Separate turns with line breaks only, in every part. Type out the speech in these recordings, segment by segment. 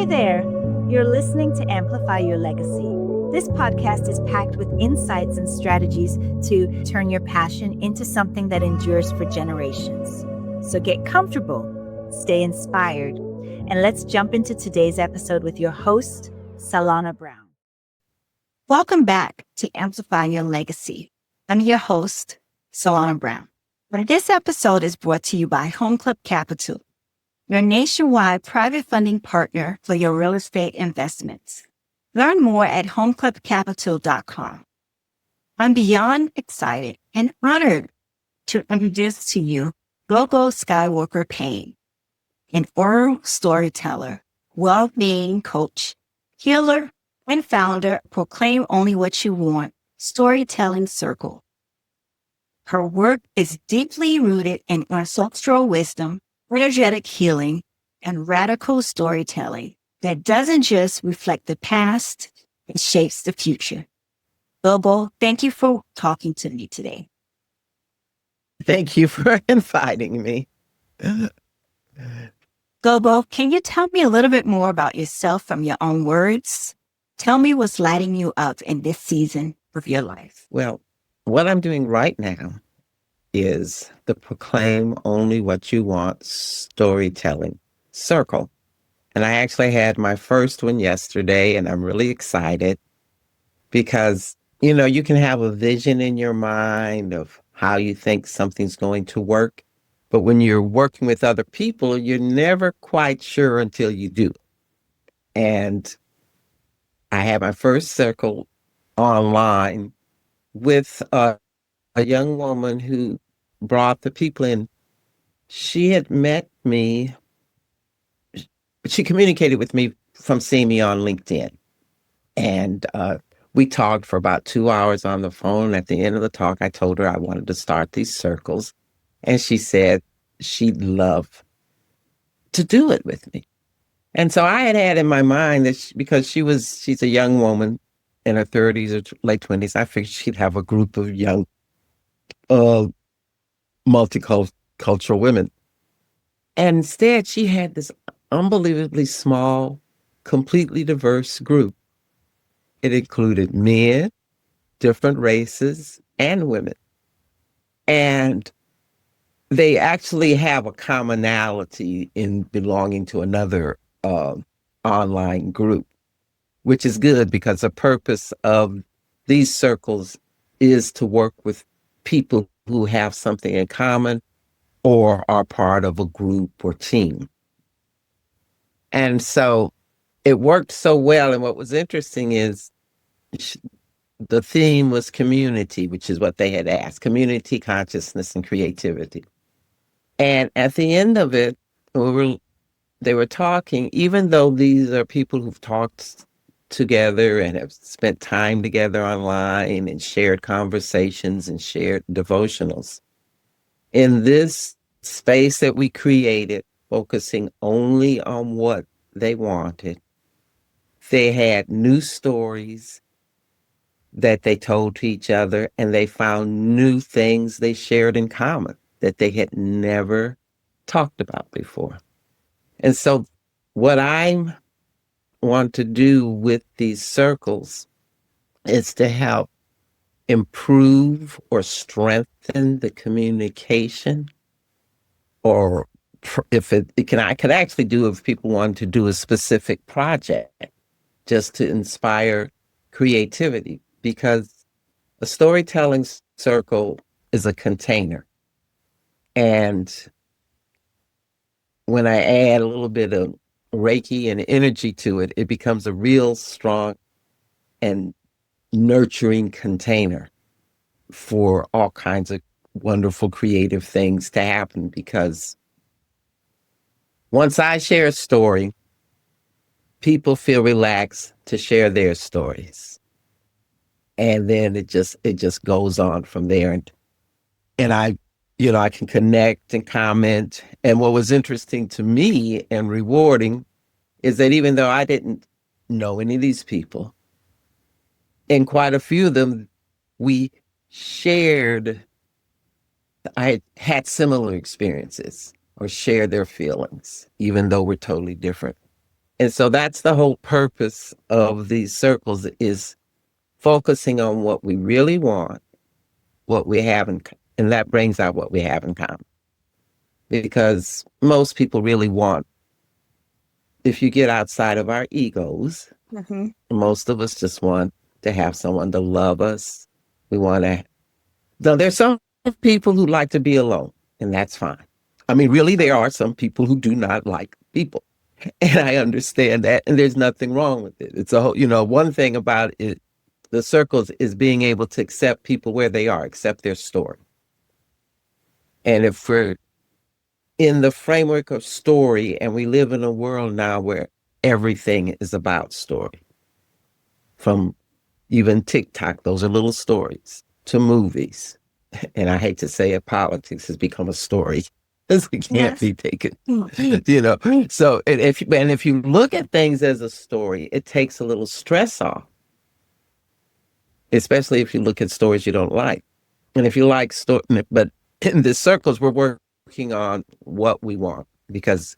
Hey there! You're listening to Amplify Your Legacy. This podcast is packed with insights and strategies to turn your passion into something that endures for generations. So get comfortable, stay inspired, and let's jump into today's episode with your host, Sallana Brown. Welcome back to Amplify Your Legacy. I'm your host, Sallana Brown. This episode is brought to you by Home Club Capital, your nationwide private funding partner for your real estate investments. Learn more at homeclubcapital.com. I'm beyond excited and honored to introduce to you Gogo Skywalker Payne, an oral storyteller, well-being coach, healer, and founder of Proclaim Only What You Want Storytelling Circle. Her work is deeply rooted in ancestral wisdom, energetic healing, and radical storytelling that doesn't just reflect the past, it shapes the future. Gogo, thank you for talking to me today.
Thank you for inviting me.
Gogo, can you tell me a little bit more about yourself from your own words? Tell me what's lighting you up in this season of your life.
Well, what I'm doing right now is the Proclaim Only What You Want Storytelling Circle. And I actually had my first one yesterday, and I'm really excited because, you can have a vision in your mind of how you think something's going to work. But when you're working with other people, you're never quite sure until you do. And I had my first circle online with a young woman who brought the people in. She had met me. She communicated with me from seeing me on LinkedIn. And we talked for about 2 hours on the phone. At the end of the talk, I told her I wanted to start these circles. And she said she'd love to do it with me. And so I had in my mind that because she's a young woman in her 30s or late 20s, I figured she'd have a group of young multicultural women. And instead, she had this unbelievably small, completely diverse group. It included men, different races, and women. And they actually have a commonality in belonging to another online group, which is good because the purpose of these circles is to work with people who have something in common or are part of a group or team. And so it worked so well. And what was interesting is the theme was community, which is what they had asked, community, consciousness, and creativity. And at the end of it, they were talking, even though these are people who've talked together and have spent time together online and shared conversations and shared devotionals. In this space that we created, focusing only on what they wanted, they had new stories that they told to each other, and they found new things they shared in common that they had never talked about before. And so what I want to do with these circles is to help improve or strengthen the communication, or if I could actually do if people wanted to do a specific project just to inspire creativity, because a storytelling circle is a container. And when I add a little bit of Reiki and energy to it, it becomes a real strong and nurturing container for all kinds of wonderful creative things to happen. Because once I share a story, people feel relaxed to share their stories. And then it just goes on from there. And I can connect and comment. And what was interesting to me and rewarding is that even though I didn't know any of these people, and quite a few of them, I had similar experiences or shared their feelings, even though we're totally different. And so that's the whole purpose of these circles, is focusing on what we really want, what we have and that brings out what we have in common. Because most people really want, if you get outside of our egos, most of us just want to have someone to love us. We want to, though there's some people who like to be alone, and that's fine. I mean, really, there are some people who do not like people. And I understand that, and there's nothing wrong with it. It's a whole, one thing about it, the circles, is being able to accept people where they are, accept their story. And if we're in the framework of story, and we live in a world now where everything is about story, from even TikTok, those are little stories, to movies. And I hate to say it, politics has become a story. It can't be taken, So, and if you look at things as a story, it takes a little stress off, especially if you look at stories you don't like. And if you like story, but in the circles, we're working on what we want, because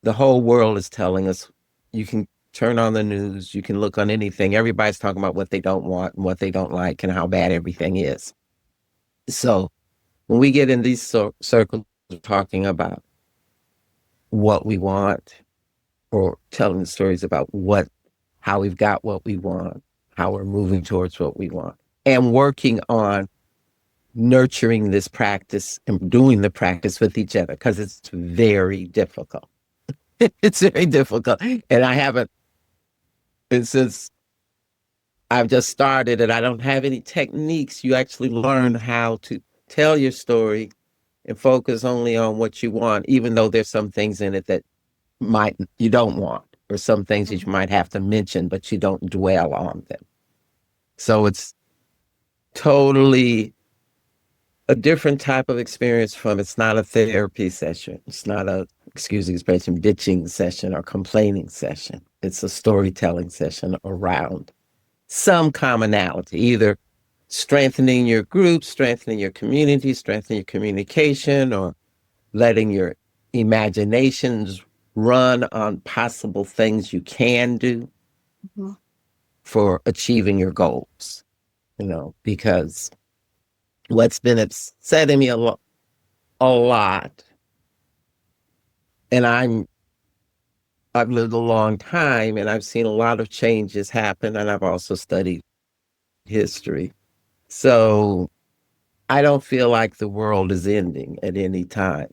the whole world is telling us, you can turn on the news, you can look on anything. Everybody's talking about what they don't want and what they don't like and how bad everything is. So when we get in these circles, talking about what we want, or telling stories about how we've got what we want, how we're moving towards what we want, and working on nurturing this practice and doing the practice with each other, because it's very difficult. It's very difficult. And since I've just started and I don't have any techniques, you actually learn how to tell your story and focus only on what you want, even though there's some things in it that you don't want, or some things that you might have to mention, but you don't dwell on them. So it's totally a different type of experience it's not a therapy session. It's not excuse the expression, bitching session or complaining session. It's a storytelling session around some commonality, either strengthening your group, strengthening your community, strengthening your communication, or letting your imaginations run on possible things you can do for achieving your goals, because what's been upsetting me a lot, and I've lived a long time, and I've seen a lot of changes happen, and I've also studied history. So I don't feel like the world is ending at any time,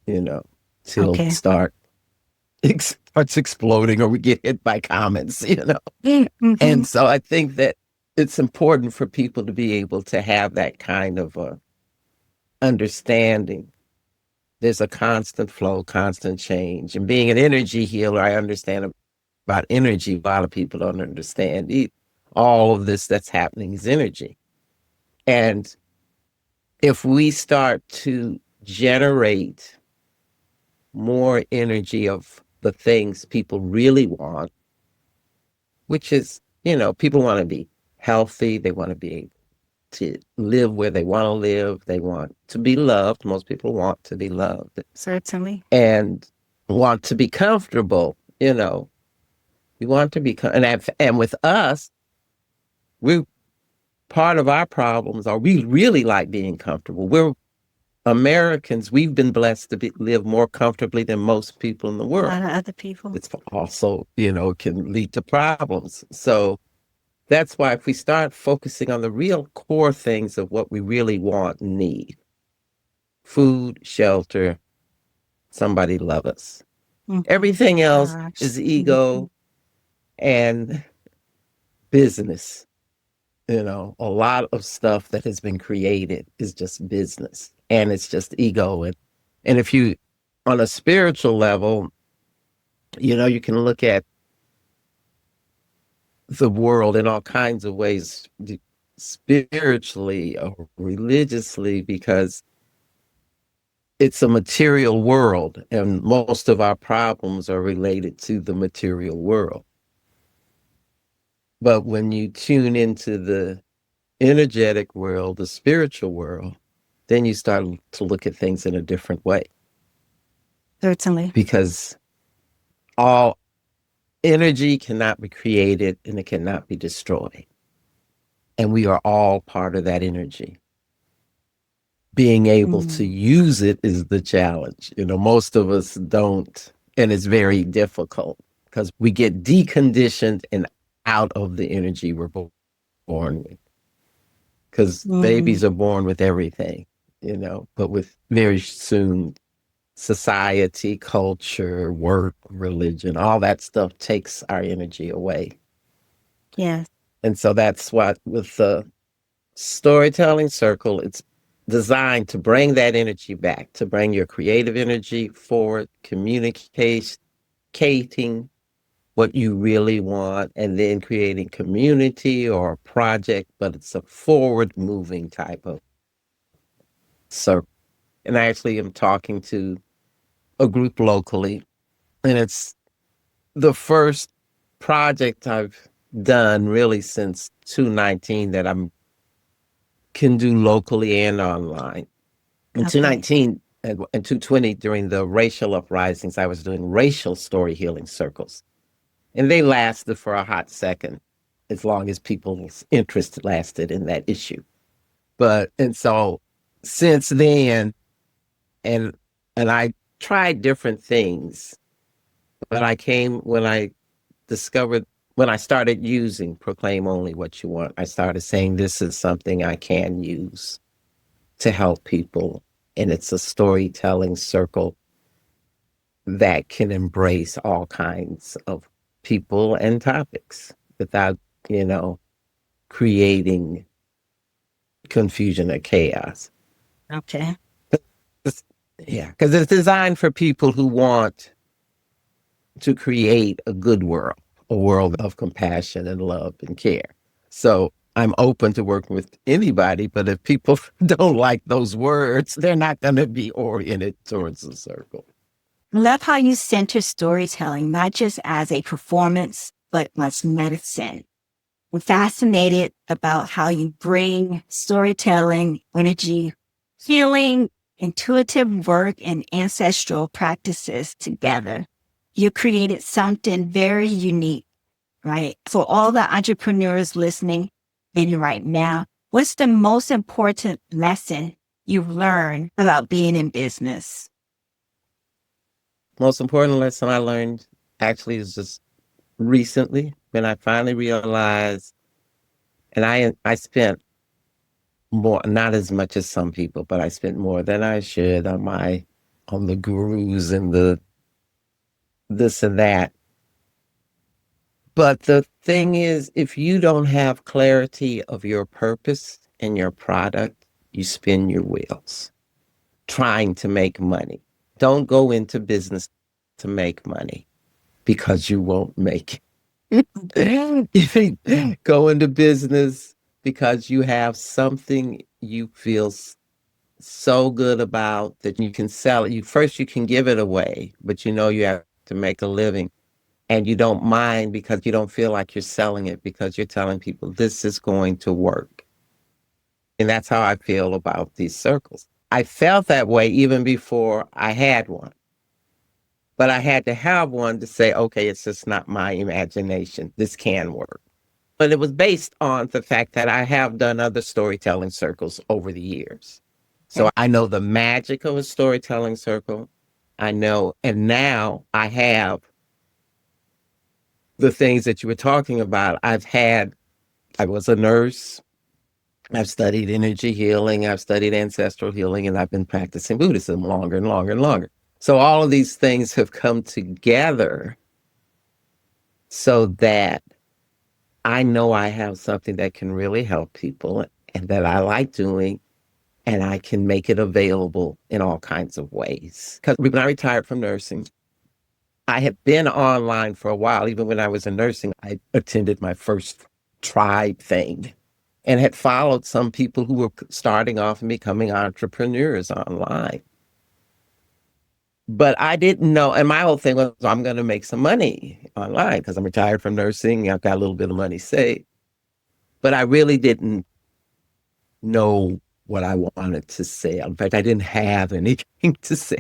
till it starts exploding, or we get hit by comets, And so I think that it's important for people to be able to have that kind of understanding. There's a constant flow, constant change. And being an energy healer, I understand about energy. A lot of people don't understand. All of this that's happening is energy. And if we start to generate more energy of the things people really want, which is, people want to be healthy, they want to be able to live where they want to live, they want to be loved. Most people want to be loved.
Certainly.
And want to be comfortable, We want to be, and with us, part of our problems are we really like being comfortable. We're Americans, we've been blessed to live more comfortably than most people in the world.
A lot of other people.
It's also, can lead to problems. So that's why if we start focusing on the real core things of what we really want and need, food, shelter, somebody love us. Everything else is ego and business. A lot of stuff that has been created is just business, and it's just ego. And if you, on a spiritual level, you can look at the world in all kinds of ways, spiritually or religiously, because it's a material world, and most of our problems are related to the material world. But when you tune into the energetic world, the spiritual world, then you start to look at things in a different way.
Certainly.
Because all energy cannot be created and it cannot be destroyed. And we are all part of that energy. Being able to use it is the challenge. Most of us don't, and it's very difficult because we get deconditioned and out of the energy we're born with. Because babies are born with everything, but with very soon society, culture, work, religion, all that stuff takes our energy away.
Yes.
And so that's what with the storytelling circle, it's designed to bring that energy back, to bring your creative energy forward, communicating what you really want, and then creating community or a project, but it's a forward moving type of circle. And I actually am talking to a group locally, and it's the first project I've done really since 2019 that I'm can do locally and online. In 2019 and 2020, during the racial uprisings, I was doing racial story healing circles. And they lasted for a hot second, as long as people's interest lasted in that issue. And so since then, and I tried different things, but when I started using Proclaim Only What You Want, I started saying this is something I can use to help people. And it's a storytelling circle that can embrace all kinds of people and topics without, creating confusion or chaos.
Okay.
Yeah, because it's designed for people who want to create a good world, a world of compassion and love and care. So I'm open to working with anybody, but if people don't like those words, they're not going to be oriented towards the circle.
Love how you center storytelling, not just as a performance, but as medicine. We're fascinated about how you bring storytelling, energy, healing, intuitive work, and ancestral practices together. You created something very unique, right? For all the entrepreneurs listening in right now, what's the most important lesson you've learned about being in business?
Most important lesson I learned actually is just recently when I finally realized, and I spent more, not as much as some people, but I spent more than I should on the gurus and the this and that. But the thing is, if you don't have clarity of your purpose and your product, you spin your wheels trying to make money. Don't go into business to make money because you won't make it. Go into business because you have something you feel so good about that you can sell it. You can give it away, but you have to make a living. And you don't mind because you don't feel like you're selling it because you're telling people this is going to work. And that's how I feel about these circles. I felt that way even before I had one. But I had to have one to say, okay, it's just not my imagination. This can work. But it was based on the fact that I have done other storytelling circles over the years. So I know the magic of a storytelling circle. I know, and now I have the things that you were talking about. I was a nurse. I've studied energy healing. I've studied ancestral healing, and I've been practicing Buddhism longer and longer and longer. So all of these things have come together so that I know I have something that can really help people and that I like doing, and I can make it available in all kinds of ways. Because when I retired from nursing, I had been online for a while. Even when I was in nursing, I attended my first tribe thing and had followed some people who were starting off and becoming entrepreneurs online. But I didn't know, and my whole thing was, I'm going to make some money online because I'm retired from nursing. I've got a little bit of money saved. But I really didn't know what I wanted to sell. In fact, I didn't have anything to sell.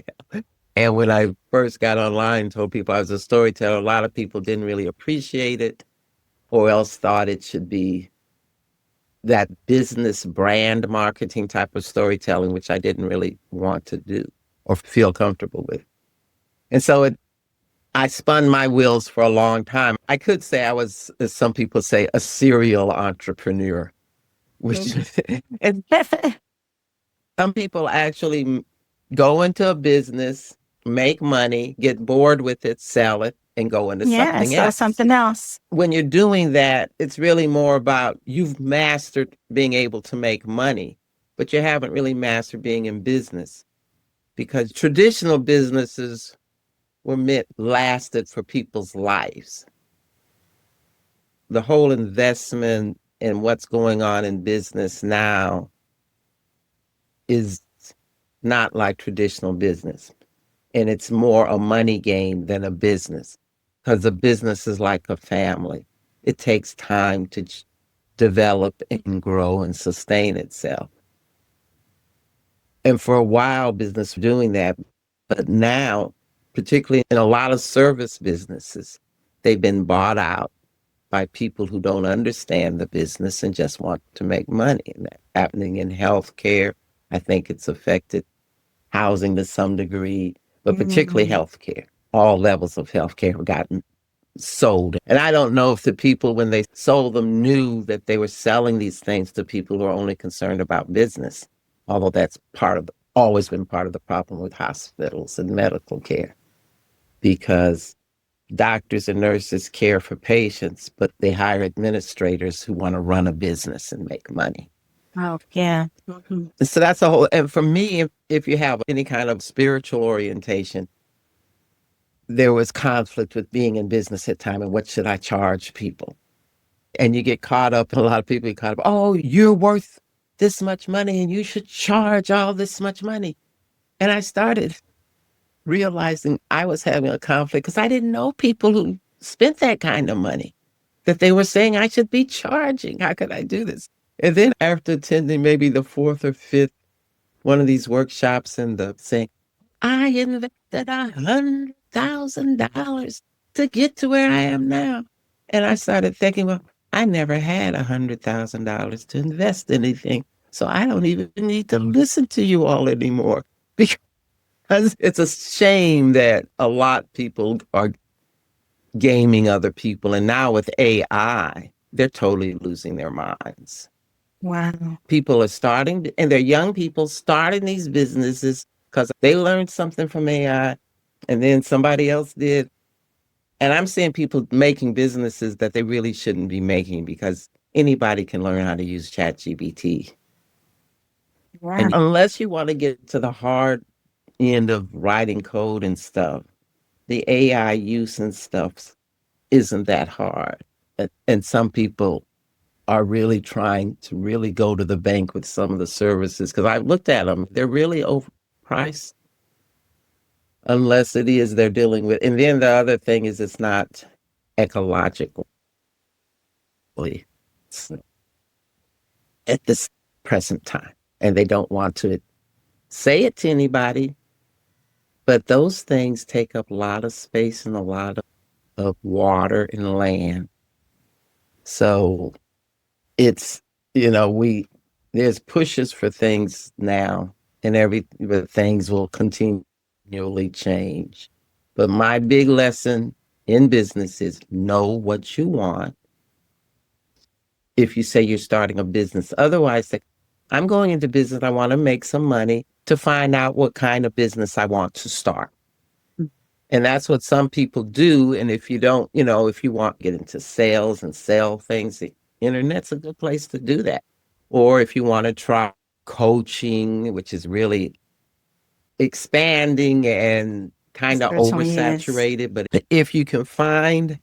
And when I first got online and told people I was a storyteller, a lot of people didn't really appreciate it or else thought it should be that business brand marketing type of storytelling, which I didn't really want to do or feel comfortable with. And so I spun my wheels for a long time. I could say I was, as some people say, a serial entrepreneur, which, and some people actually go into a business, make money, get bored with it, sell it, and go into something else.
Something else.
When you're doing that, it's really more about you've mastered being able to make money, but you haven't really mastered being in business, because traditional businesses were lasted for people's lives. The whole investment in what's going on in business now is not like traditional business. And it's more a money game than a business, because a business is like a family. It takes time to develop and grow and sustain itself. And for a while, business was doing that. But now, particularly in a lot of service businesses, they've been bought out by people who don't understand the business and just want to make money. And that's happening in healthcare. I think it's affected housing to some degree, but particularly healthcare. All levels of healthcare have gotten sold. And I don't know if the people, when they sold them, knew that they were selling these things to people who are only concerned about business, although that's always been part of the problem with hospitals and medical care, because doctors and nurses care for patients, but they hire administrators who want to run a business and make money.
Oh, yeah.
So that's a whole, and for me, if you have any kind of spiritual orientation, there was conflict with being in business at time and what should I charge people? And you get caught up, a lot of people get caught up, oh, you're worth this much money and you should charge all this much money. And I started realizing I was having a conflict because I didn't know people who spent that kind of money, that they were saying I should be charging. How could I do this? And then after attending maybe the fourth or fifth one of these workshops and saying, I invested $100,000 to get to where I am now. And I started thinking, well, I never had $100,000 to invest in anything. So I don't even need to listen to you all anymore, because it's a shame that a lot of people are gaming other people. And now with AI, they're totally losing their minds.
Wow.
People are starting, and they're young people starting these businesses because they learned something from AI and then somebody else did. And I'm seeing people making businesses that they really shouldn't be making, because anybody can learn how to use ChatGPT.
Wow.
And unless you want to get to the hard end of writing code and stuff, the AI use and stuff isn't that hard. And some people are really trying to really go to the bank with some of the services, because I've looked at them. They're really overpriced, unless it is they're dealing with. And then the other thing is it's not ecological at this present time. And they don't want to say it to anybody, but those things take up a lot of space and a lot of water and land. So it's, there's pushes for things now, and but things will continually change. But my big lesson in business is know what you want. If you say you're starting a business, otherwise, I'm going into business, I want to make some money, to find out what kind of business I want to start. And that's what some people do. And if you don't, if you want to get into sales and sell things, the internet's a good place to do that. Or if you want to try coaching, which is really expanding and kind of oversaturated. But if you can find,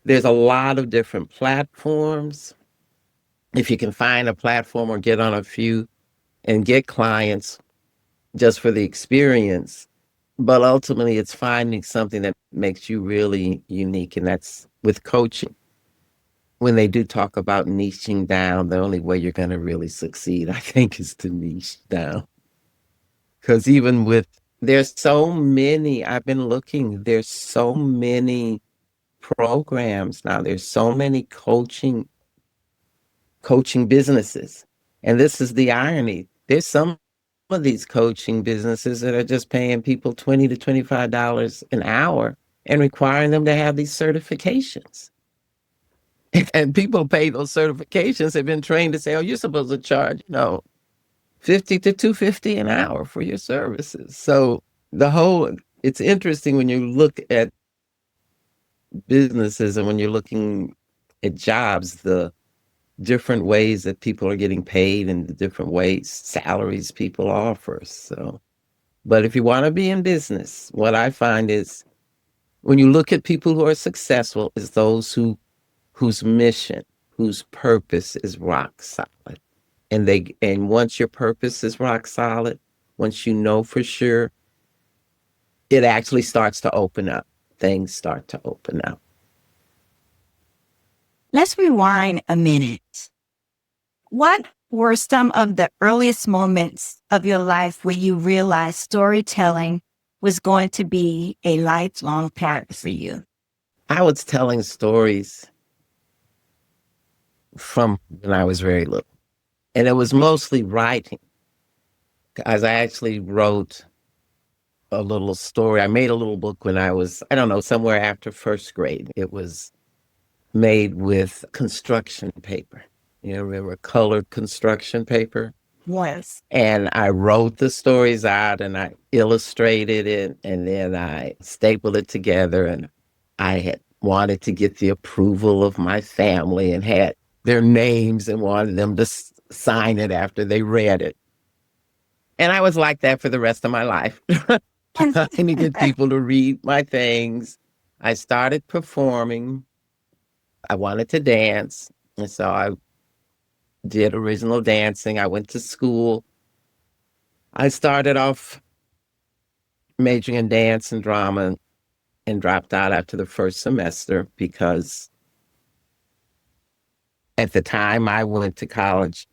there's a lot of different platforms. If you can find a platform or get on a few and get clients just for the experience, but ultimately it's finding something that makes you really unique. And that's with coaching. When they do talk about niching down, the only way you're going to really succeed, I think, is to niche down. Because even with There's so many, I've been looking, there's so many programs now. There's so many coaching businesses. And this is the irony. There's some of these coaching businesses that are just paying people $20 to $25 an hour and requiring them to have these certifications. And people pay those certifications. They've been trained to say, oh, you're supposed to charge, 50 to 250 an hour for your services. So it's interesting when you look at businesses and when you're looking at jobs, the different ways that people are getting paid and the different ways salaries people offer. So, but if you want to be in business, what I find is when you look at people who are successful is those whose mission, whose purpose is rock solid. And once your purpose is rock solid, once you know for sure, it actually starts to open up. Things start to open up.
Let's rewind a minute. What were some of the earliest moments of your life where you realized storytelling was going to be a lifelong path for you?
I was telling stories from when I was very little. And it was mostly writing. As I actually wrote a little story. I made a little book when I was, I don't know, somewhere after first grade. It was made with construction paper. You remember colored construction paper?
Yes.
And I wrote the stories out and I illustrated it and then I stapled it together and I had wanted to get the approval of my family and had their names and wanted them to sign it after they read it. And I was like that for the rest of my life. Trying to get people to read my things. I started performing. I wanted to dance. And so I did original dancing. I went to school. I started off majoring in dance and drama and dropped out after the first semester because at the time I went to college,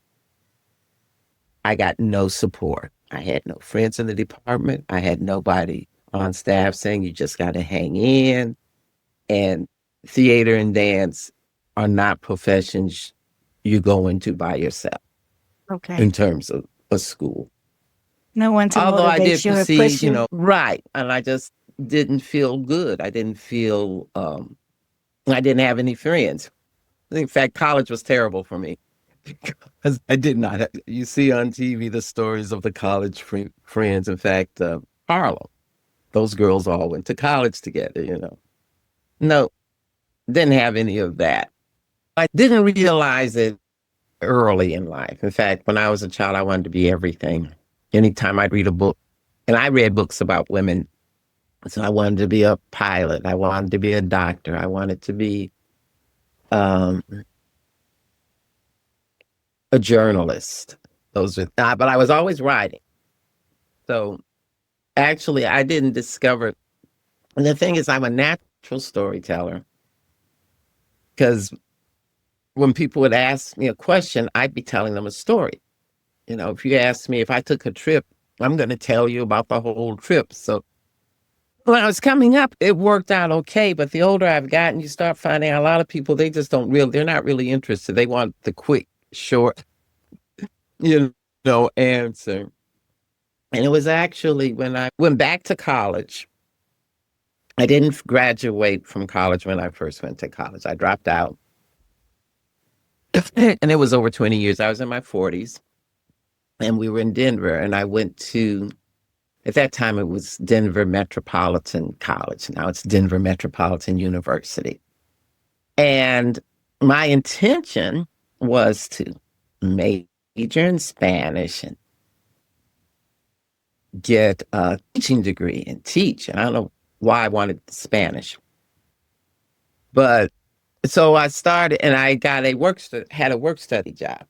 I got no support. I had no friends in the department. I had nobody on staff saying you just got to hang in. And theater and dance are not professions you go into by yourself.
Okay.
In terms of a school.
No one to
Although I did
motivate you or
perceive,
push you.
right. And I just didn't feel good. I didn't feel, I didn't have any friends. In fact, college was terrible for me. Because I did not have, you see on TV the stories of the college friends. In fact, Harlem, those girls all went to college together, No, didn't have any of that. I didn't realize it early in life. In fact, when I was a child, I wanted to be everything. Anytime I'd read a book, and I read books about women, so I wanted to be a pilot. I wanted to be a doctor. I wanted to be a journalist. But I was always writing. So actually, I didn't discover. And the thing is, I'm a natural storyteller because when people would ask me a question, I'd be telling them a story. If you ask me if I took a trip, I'm going to tell you about the whole trip. So when I was coming up, it worked out okay. But the older I've gotten, you start finding a lot of people, they just they're not really interested. They want the quick, short, answer. And it was actually when I went back to college. I didn't graduate from college when I first went to college. I dropped out. And it was over 20 years. I was in my 40s. And we were in Denver. And I went to, at that time, it was Denver Metropolitan College. Now it's Denver Metropolitan University. And my intention was to major in Spanish and get a teaching degree and teach. And I don't know why I wanted Spanish. But so I started and I got had a work study job.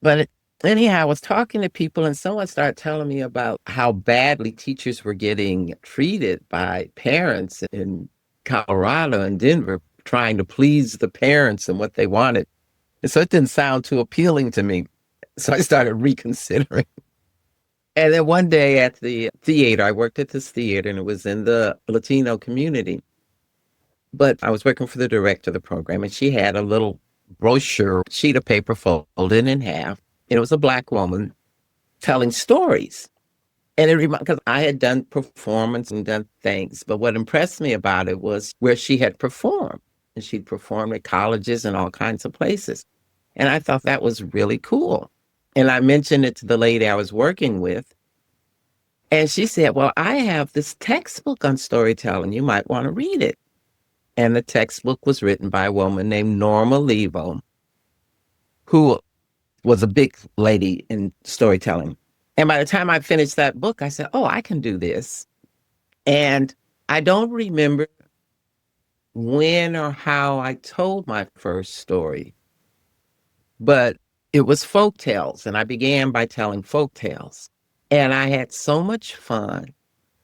But anyhow, I was talking to people and someone started telling me about how badly teachers were getting treated by parents in Colorado and Denver, trying to please the parents and what they wanted. And so it didn't sound too appealing to me. So I started reconsidering. And then one day at the theater, I worked at this theater and it was in the Latino community. But I was working for the director of the program and she had a little brochure sheet of paper folded in half. And it was a Black woman telling stories. And it reminded, because I had done performance and done things, but what impressed me about it was where she had performed. And she'd performed at colleges and all kinds of places. And I thought that was really cool. And I mentioned it to the lady I was working with. And she said, well, I have this textbook on storytelling. You might want to read it. And the textbook was written by a woman named Norma Levo, who was a big lady in storytelling. And by the time I finished that book, I said, oh, I can do this. And I don't remember when or how I told my first story, but it was folk tales. And I began by telling folk tales. And I had so much fun.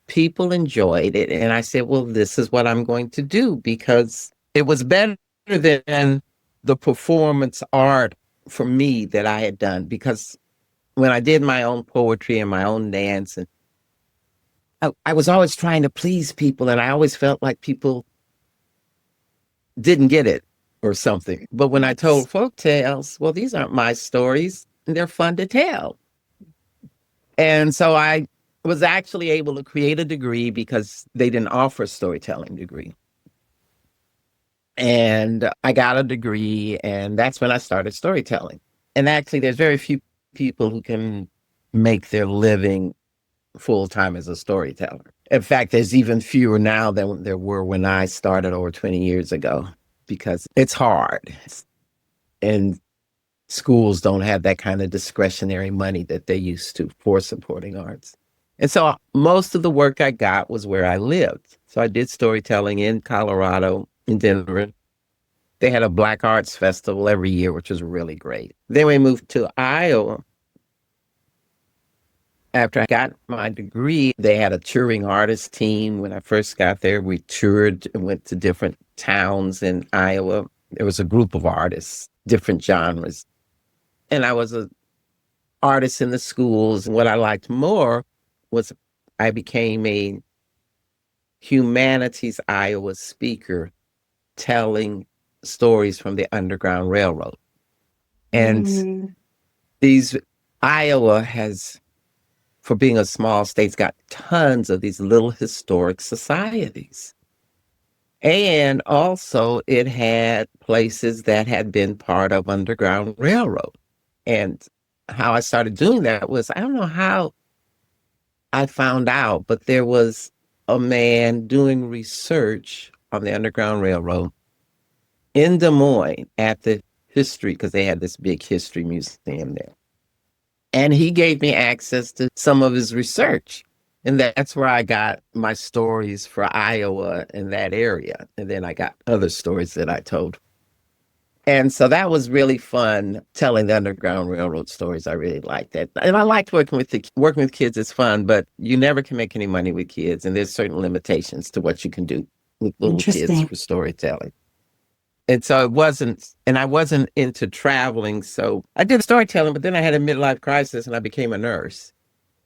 People enjoyed it. And I said, well, this is what I'm going to do, because it was better than the performance art for me that I had done. Because when I did my own poetry and my own dance, and I was always trying to please people, and I always felt like people didn't get it or something. But when I told folk tales, well, these aren't my stories, and they're fun to tell. And so I was actually able to create a degree because they didn't offer a storytelling degree. And I got a degree, and that's when I started storytelling. And actually, there's very few people who can make their living full-time as a storyteller. In fact, there's even fewer now than there were when I started over 20 years ago, because it's hard. And schools don't have that kind of discretionary money that they used to for supporting arts. And so most of the work I got was where I lived. So I did storytelling in Colorado, in Denver. They had a Black Arts Festival every year, which was really great. Then we moved to Iowa. After I got my degree, they had a touring artist team. When I first got there, we toured and went to different towns in Iowa. There was a group of artists, different genres. And I was an artist in the schools. And what I liked more was I became a humanities Iowa speaker telling stories from the Underground Railroad. And Iowa has, for being a small state, got tons of these little historic societies. And also it had places that had been part of Underground Railroad. And how I started doing that was, I don't know how I found out, but there was a man doing research on the Underground Railroad in Des Moines at the history, because they had this big history museum there. And he gave me access to some of his research. And that's where I got my stories for Iowa in that area. And then I got other stories that I told. And so that was really fun, telling the Underground Railroad stories. I really liked that. And I liked working with kids is fun, but you never can make any money with kids. And there's certain limitations to what you can do with little kids for storytelling. And so I wasn't into traveling. So I did storytelling, but then I had a midlife crisis and I became a nurse.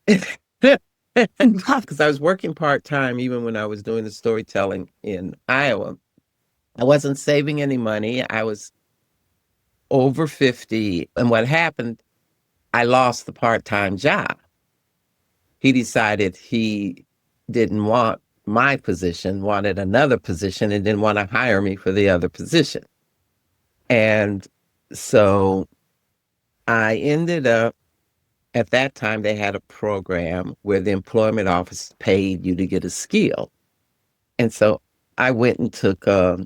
Because I was working part-time even when I was doing the storytelling in Iowa. I wasn't saving any money. I was over 50. And what happened, I lost the part-time job. He decided he didn't want my position, wanted another position, and didn't want to hire me for the other position. And so I ended up, at that time, they had a program where the employment office paid you to get a skill. And so I went and took, I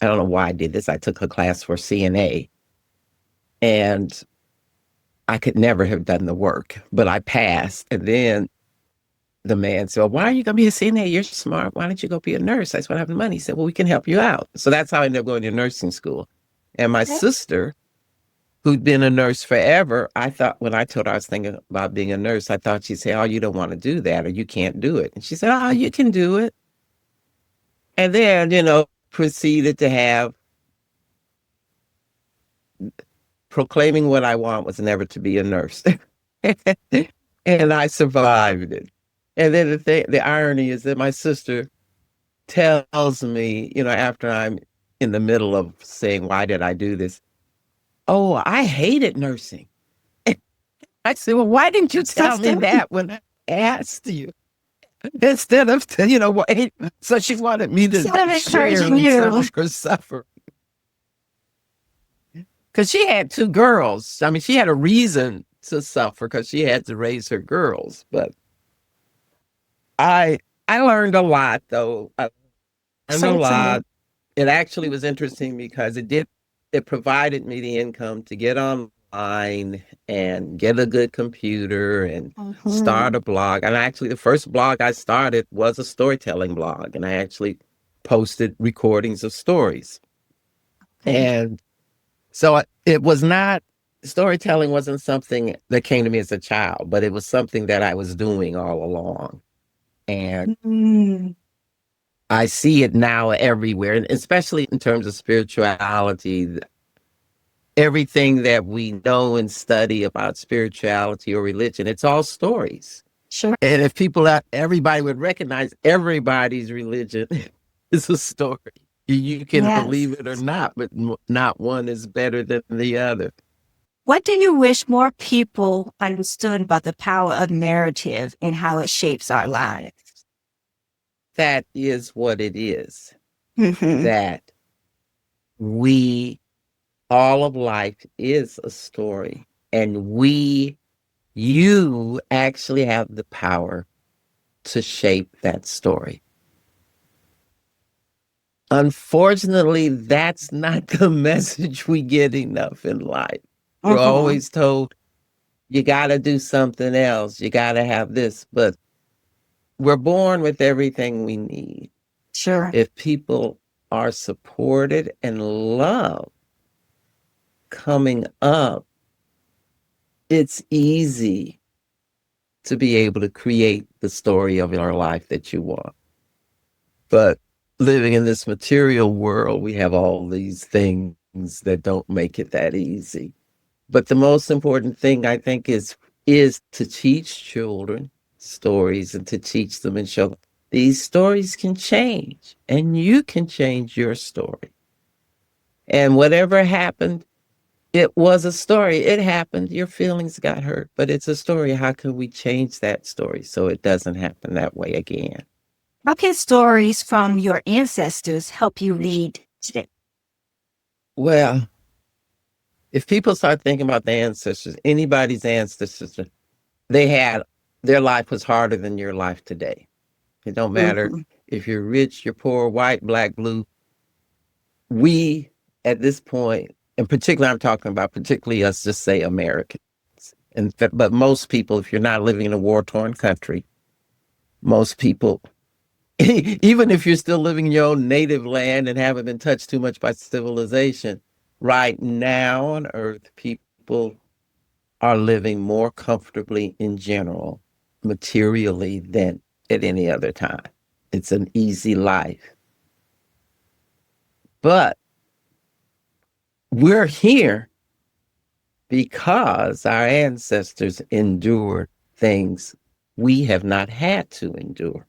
don't know why I did this. I took a class for CNA. And I could never have done the work, but I passed. And then the man said, well, why are you going to be a CNA? You're smart. Why don't you go be a nurse? I said, I have the money. He said, well, we can help you out. So that's how I ended up going to nursing school. And my sister, who'd been a nurse forever, I thought, when I told her I was thinking about being a nurse, I thought she'd say, oh, you don't want to do that, or you can't do it. And she said, oh, you can do it. And then, proceeded to have, proclaiming what I want was never to be a nurse. and I survived it. And then the irony is that my sister tells me, after I'm in the middle of saying, why did I do this? Oh, I hated nursing. I said, well, why didn't you tell me that when I asked you? Instead of, so she wanted me to
Instead of
share
encouraging
in some
you.
of her suffering. Because she had two girls. I mean, she had a reason to suffer because she had to raise her girls. But I learned a lot, though. I learned a lot. It actually was interesting because it provided me the income to get online and get a good computer and start a blog. And actually, the first blog I started was a storytelling blog, and I actually posted recordings of stories. And so it was not, storytelling wasn't something that came to me as a child, but it was something that I was doing all along. And I see it now everywhere, and especially in terms of spirituality. Everything that we know and study about spirituality or religion, it's all stories.
Sure.
And if everybody would recognize everybody's religion is a story. You can believe it or not, but not one is better than the other.
What do you wish more people understood about the power of narrative and how it shapes our lives?
That is what it is.
Mm-hmm.
That all of life is a story, and you actually have the power to shape that story. Unfortunately, that's not the message we get enough in life. We're always told, you got to do something else. You got to have this. But we're born with everything we need.
Sure.
If people are supported and loved coming up, it's easy to be able to create the story of your life that you want. But living in this material world, we have all these things that don't make it that easy. But the most important thing, I think, is to teach children stories and to teach them and show them these stories can change, and you can change your story. And whatever happened, it was a story. It happened. Your feelings got hurt, but it's a story. How can we change that story so it doesn't happen that way again?
How can stories from your ancestors help you lead today?
Well, if people start thinking about the ancestors, anybody's ancestors, their life was harder than your life today. It don't matter if you're rich, you're poor, white, black, blue. We, at this point, and particularly I'm talking about particularly us, just say Americans. But most people, if you're not living in a war-torn country, most people, even if you're still living in your own native land and haven't been touched too much by civilization, right now on Earth, people are living more comfortably in general, materially, than at any other time. It's an easy life. But we're here because our ancestors endured things we have not had to endure.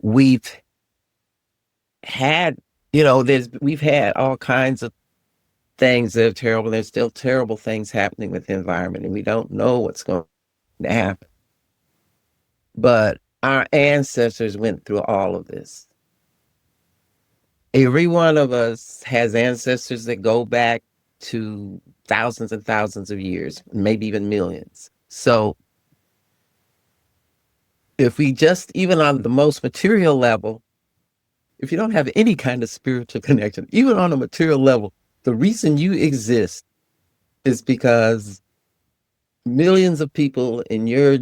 We've had, we've had all kinds of things that are terrible. There's still terrible things happening with the environment, and we don't know what's going to happen. But our ancestors went through all of this. Every one of us has ancestors that go back to thousands and thousands of years, maybe even millions. So if we just, even on the most material level, if you don't have any kind of spiritual connection, even on a material level, the reason you exist is because millions of people in your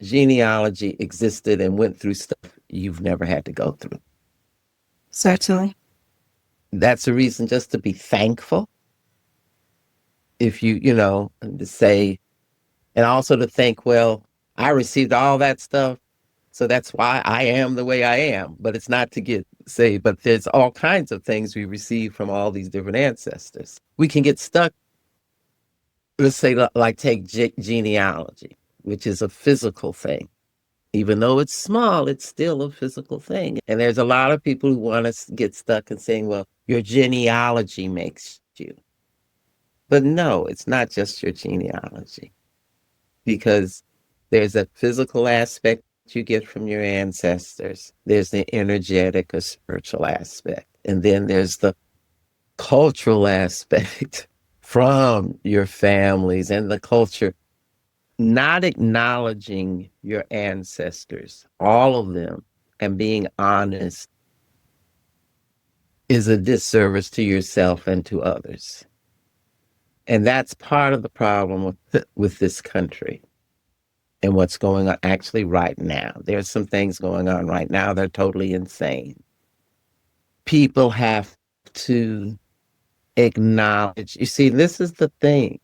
genealogy existed and went through stuff you've never had to go through.
Certainly.
That's a reason just to be thankful. If to say, and also to think, well, I received all that stuff, so that's why I am the way I am. But it's not to but there's all kinds of things we receive from all these different ancestors. We can get stuck let's say, like take genealogy, which is a physical thing. Even though it's small, it's still a physical thing. And there's a lot of people who want to get stuck in saying, well, your genealogy makes you. But no, it's not just your genealogy, because there's a physical aspect you get from your ancestors. There's the energetic or spiritual aspect. And then there's the cultural aspect from your families and the culture. Not acknowledging your ancestors, all of them, and being honest is a disservice to yourself and to others. And that's part of the problem with this country and what's going on actually right now. There's some things going on right now that are totally insane. People have to acknowledge. You see, this is the thing.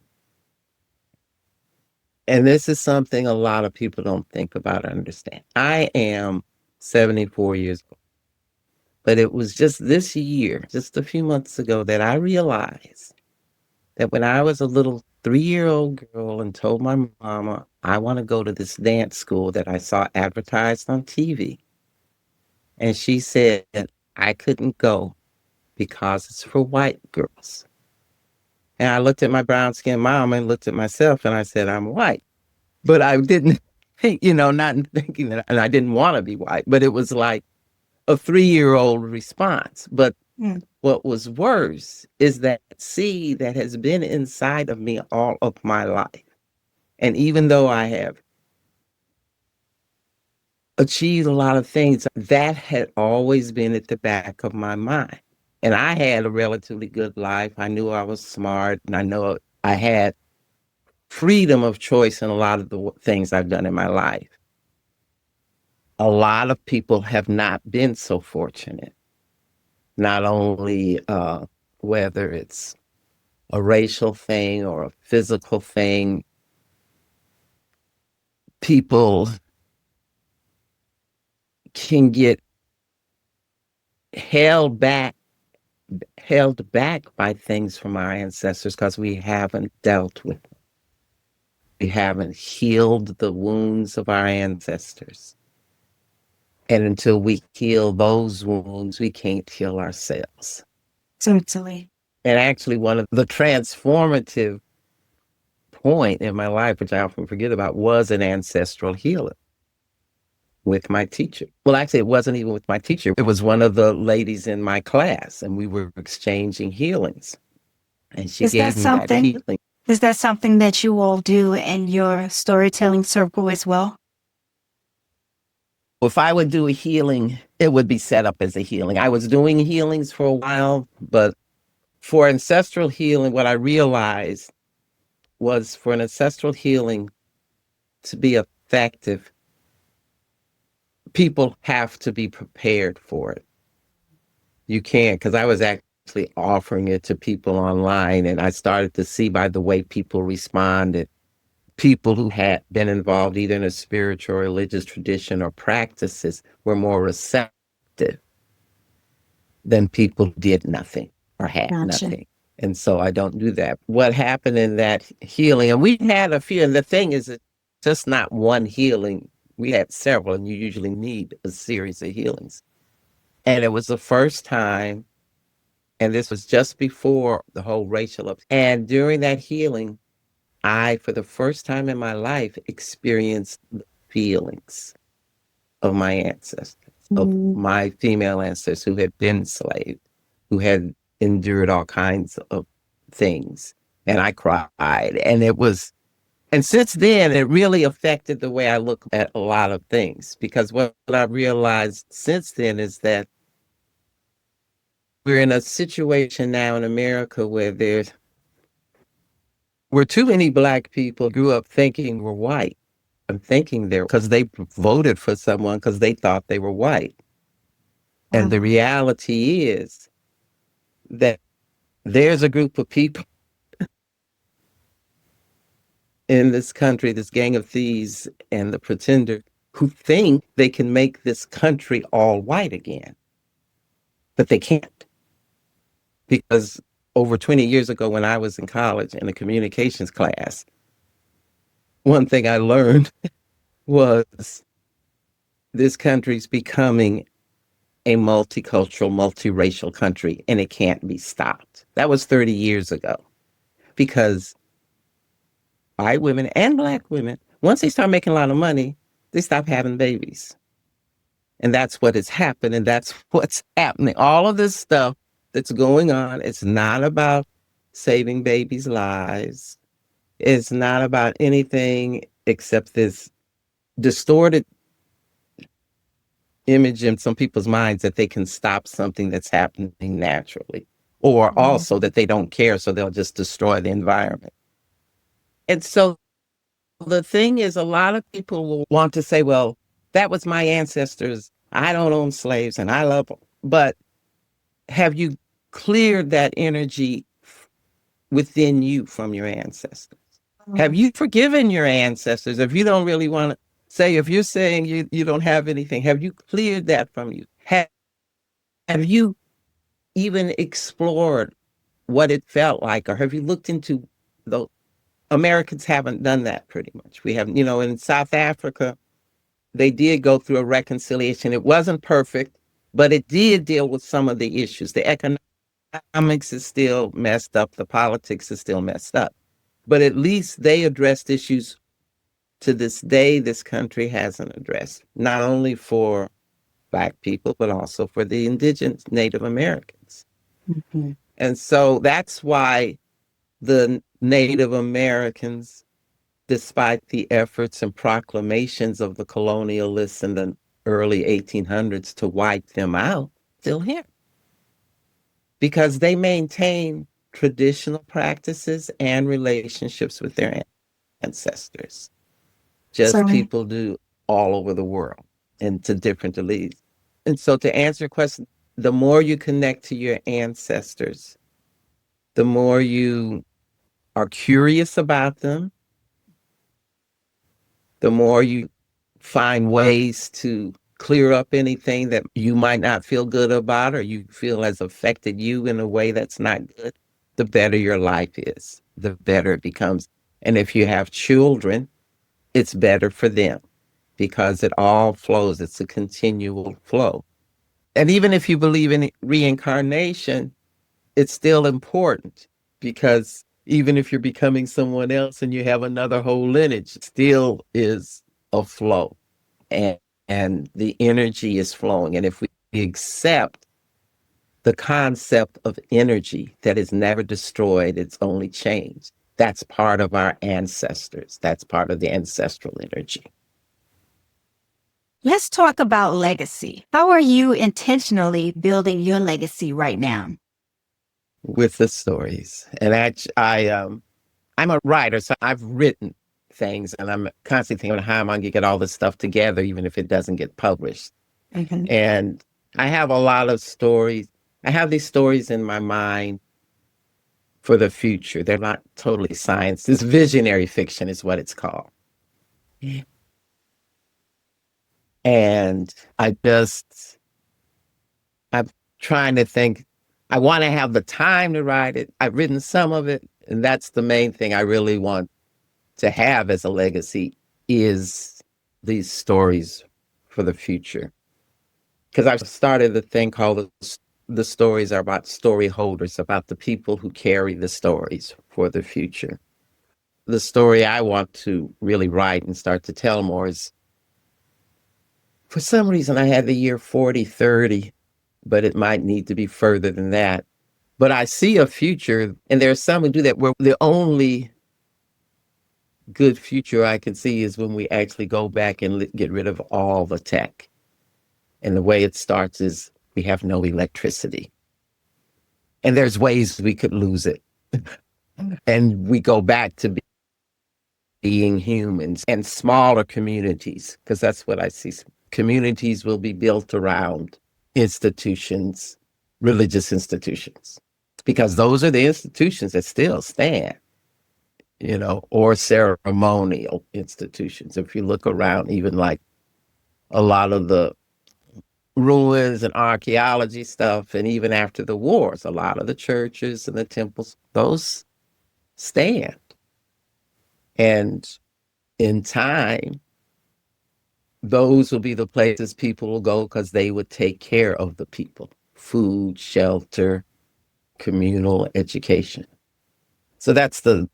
And this is something a lot of people don't think about or understand. I am 74 years old. But it was just this year, just a few months ago, that I realized that when I was a little 3-year-old girl and told my mama, I want to go to this dance school that I saw advertised on TV. And she said I couldn't go because it's for white girls. And I looked at my brown-skinned mom and looked at myself and I said, I'm white. But I didn't think, not thinking that, and I didn't want to be white, but it was like a 3-year-old response. But what was worse is that seed that has been inside of me all of my life. And even though I have achieved a lot of things, that had always been at the back of my mind. And I had a relatively good life. I knew I was smart, and I know I had freedom of choice in a lot of the things I've done in my life. A lot of people have not been so fortunate. Not only whether it's a racial thing or a physical thing, people can get held back by things from our ancestors because we haven't dealt with them. We haven't healed the wounds of our ancestors. And until we heal those wounds, we can't heal ourselves.
Totally.
And actually, one of the transformative point in my life, which I often forget about, was an ancestral healing with my teacher. Well, actually, it wasn't even with my teacher. It was one of the ladies in my class, and we were exchanging healings. And she gave me that healing.
Is that something that you all do in your storytelling circle as well?
If I would do a healing, it would be set up as a healing. I was doing healings for a while, but for ancestral healing, what I realized was for an ancestral healing to be effective, people have to be prepared for it. You can't, because I was actually offering it to people online, and I started to see by the way people responded, people who had been involved either in a spiritual or religious tradition or practices were more receptive than people who did nothing or had nothing. And so I don't do that. What happened in that healing, and we had a few, and the thing is, it's just not one healing. We had several, and you usually need a series of healings. And it was the first time, and this was just before the whole racial, and during that healing, I, for the first time in my life, experienced the feelings of my ancestors, of my female ancestors who had been enslaved, who had endured all kinds of things. And I cried. And since then, it really affected the way I look at a lot of things, because what I've realized since then is that we're in a situation now in America where too many Black people grew up thinking we're white and thinking because they voted for someone because they thought they were white. And the reality is that there's a group of people in this country, this gang of thieves and the pretender, who think they can make this country all white again. But they can't. Because over 20 years ago when I was in college in a communications class, one thing I learned was this country's becoming a multicultural, multiracial country, and it can't be stopped. That was 30 years ago because white women and black women, once they start making a lot of money, they stop having babies. And that's what has happened, and that's what's happening. All of this stuff that's going on, it's not about saving babies' lives. It's not about anything except this distorted image in some people's minds that they can stop something that's happening naturally, or also that they don't care, so they'll just destroy the environment. And so the thing is, a lot of people will want to say, well, that was my ancestors. I don't own slaves and I love them. But have you cleared that energy within you from your ancestors? Have you forgiven your ancestors? If you don't really want to say, if you're saying you don't have anything, have you cleared that from you? Have you even explored what it felt like? Or have you looked into the Americans haven't done that pretty much. We have, in South Africa, they did go through a reconciliation. It wasn't perfect, but it did deal with some of the issues. The economics is still messed up. The politics is still messed up. But at least they addressed issues to this day this country hasn't addressed, not only for Black people, but also for the indigenous Native Americans. Mm-hmm. And so that's why the Native Americans, despite the efforts and proclamations of the colonialists in the early 1800s to wipe them out, still here. Because they maintain traditional practices and relationships with their ancestors. Just people do all over the world and to different elites. And so to answer your question, the more you connect to your ancestors, the more you are curious about them, the more you find ways to clear up anything that you might not feel good about or you feel has affected you in a way that's not good, the better your life is, the better it becomes. And if you have children, it's better for them because it all flows. It's a continual flow. And even if you believe in reincarnation, it's still important because even if you're becoming someone else and you have another whole lineage, it still is a flow and the energy is flowing. And if we accept the concept of energy that is never destroyed, it's only changed. That's part of our ancestors. That's part of the ancestral energy.
Let's talk about legacy. How are you intentionally building your legacy right now?
With the stories. And I'm a writer, so I've written things and I'm constantly thinking how am I going to get all this stuff together, even if it doesn't get published. Mm-hmm. And I have a lot of stories. I have these stories in my mind for the future. They're not totally science. This visionary fiction is what it's called. Yeah. And I'm trying to think, I want to have the time to write it. I've written some of it, and that's the main thing I really want to have as a legacy is these stories for the future. Because I've started a thing called the stories are about story holders, about the people who carry the stories for the future. The story I want to really write and start to tell more is, for some reason, I had the year 4030, but it might need to be further than that. But I see a future, and there are some who do that, where the only good future I can see is when we actually go back and get rid of all the tech. And the way it starts is we have no electricity. And there's ways we could lose it. And we go back to being humans and smaller communities, because that's what I see. Communities will be built around institutions, religious institutions, because those are the institutions that still stand, or ceremonial institutions. If you look around, even like a lot of the ruins and archaeology stuff. And even after the wars, a lot of the churches and the temples, those stand. And in time, those will be the places people will go because they would take care of the people. Food, shelter, communal education. So that's the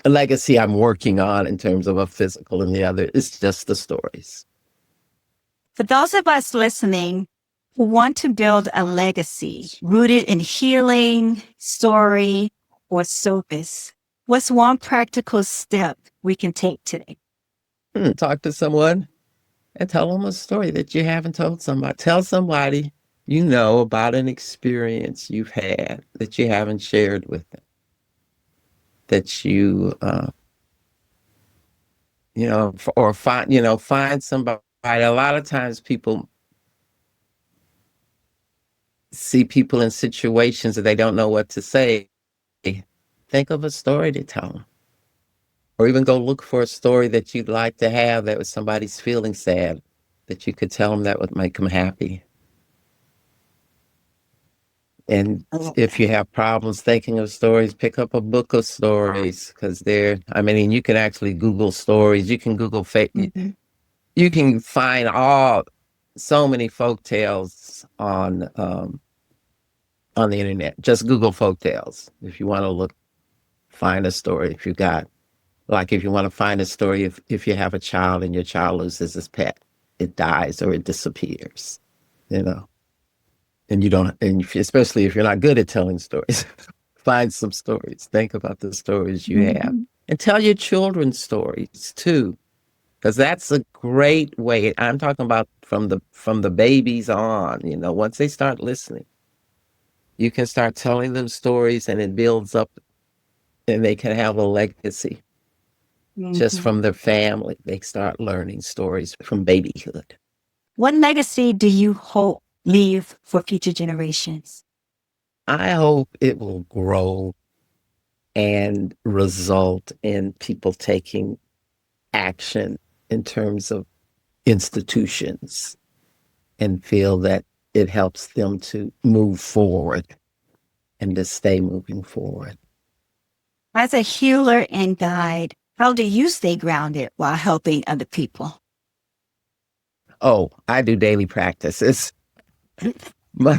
legacy I'm working on in terms of a physical, and the other is just the stories.
For those of us listening who want to build a legacy rooted in healing, story, or service, what's one practical step we can take today?
Talk to someone and tell them a story that you haven't told somebody. Tell somebody you know about an experience you've had that you haven't shared with them. That you, or find somebody. A lot of times people see people in situations that they don't know what to say. Think of a story to tell them. Or even go look for a story that you'd like to have that was somebody's feeling sad, that you could tell them that would make them happy. And if you have problems thinking of stories, pick up a book of stories, because you can actually Google stories. You can Google You can find so many folk tales on the internet. Just Google folk tales if you want to find a story. If you want to find a story, if you have a child and your child loses his pet, it dies or it disappears, and especially if you're not good at telling stories, find some stories. Think about the stories you have, and tell your children stories too, because that's a great way. I'm talking about from the babies on. Once they start listening, you can start telling them stories, and it builds up, and they can have a legacy. Just from their family. They start learning stories from babyhood.
What legacy do you hope leave for future generations?
I hope it will grow and result in people taking action in terms of institutions and feel that it helps them to move forward and to stay moving forward.
As a healer and guide, how do you stay grounded while helping other people?
Oh, I do daily practices. I'm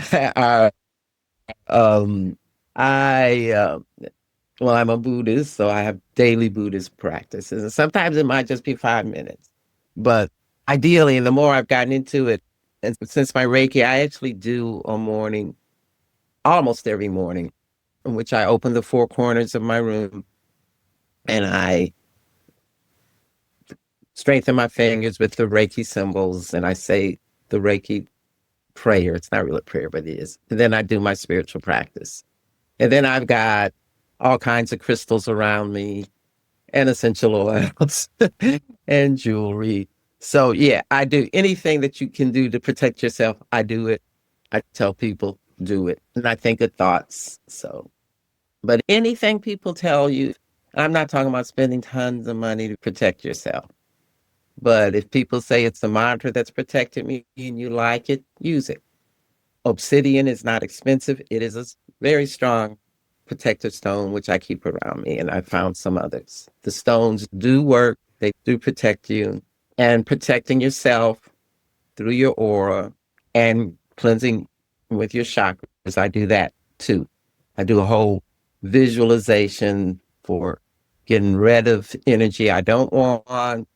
a Buddhist, so I have daily Buddhist practices. And sometimes it might just be 5 minutes. But ideally, and the more I've gotten into it, and since my Reiki, I actually do a morning, almost every morning, in which I open the 4 corners of my room and I strengthen my fingers with the Reiki symbols, and I say the Reiki prayer. It's not really a prayer, but it is. And then I do my spiritual practice. And then I've got all kinds of crystals around me and essential oils and jewelry. So yeah, I do anything that you can do to protect yourself. I do it. I tell people, do it. And I think of thoughts. But anything people tell you, I'm not talking about spending tons of money to protect yourself. But if people say it's a mantra that's protected me and you like it, use it. Obsidian is not expensive. It is a very strong protective stone, which I keep around me, and I found some others. The stones do work. They do protect you, and protecting yourself through your aura and cleansing with your chakras. I do that too. I do a whole visualization for getting rid of energy I don't want,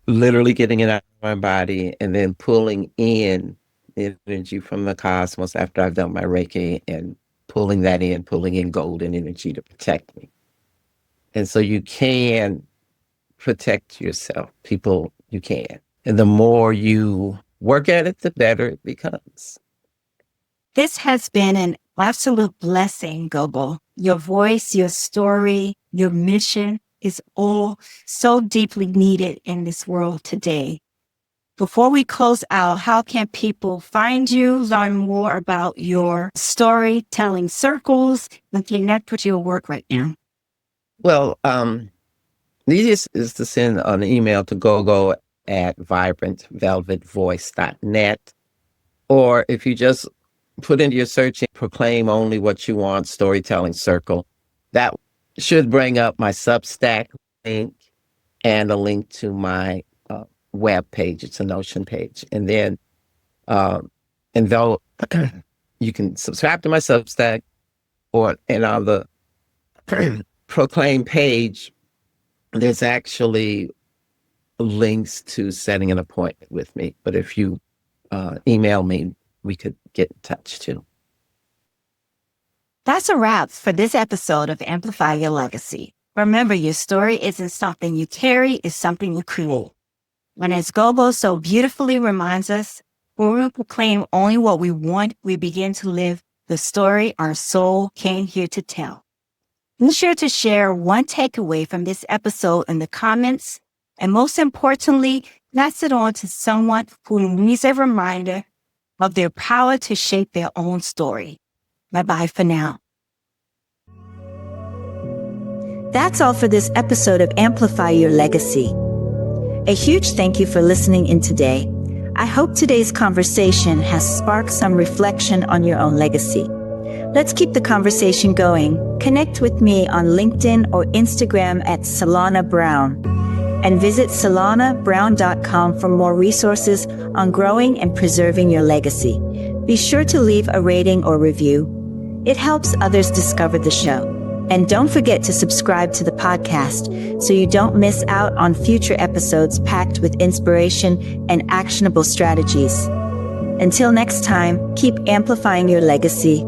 literally getting it out of my body, and then pulling in energy from the cosmos after I've done my Reiki, and pulling in golden energy to protect me. And so you can protect yourself. People, you can. And the more you work at it, the better it becomes.
This has been an absolute blessing, Gogo. Your voice, your story, your mission is all so deeply needed in this world today. Before we close out, how can people find you, learn more about your storytelling circles, and connect with your work right now?
Well, the easiest is to send an email to Gogo at vibrantvelvetvoice.net. Or if you just put into your search, proclaim only what you want, storytelling circle, that should bring up my Substack link and a link to my web page. It's a Notion page. And then, and though you can subscribe to my Substack and on the Proclaim page, there's actually links to setting an appointment with me. But if you email me, we could get in touch too.
That's a wrap for this episode of Amplify Your Legacy. Remember, your story isn't something you carry, it's something you create. And as Gogo so beautifully reminds us, when we proclaim only what we want, we begin to live the story our soul came here to tell. Be sure to share one takeaway from this episode in the comments, and most importantly, pass it on to someone who needs a reminder of their power to shape their own story. Bye-bye for now.
That's all for this episode of Amplify Your Legacy. A huge thank you for listening in today. I hope today's conversation has sparked some reflection on your own legacy. Let's keep the conversation going. Connect with me on LinkedIn or Instagram at Sallana Brown. And visit sallanabrown.com for more resources on growing and preserving your legacy. Be sure to leave a rating or review. It helps others discover the show. And don't forget to subscribe to the podcast so you don't miss out on future episodes packed with inspiration and actionable strategies. Until next time, keep amplifying your legacy.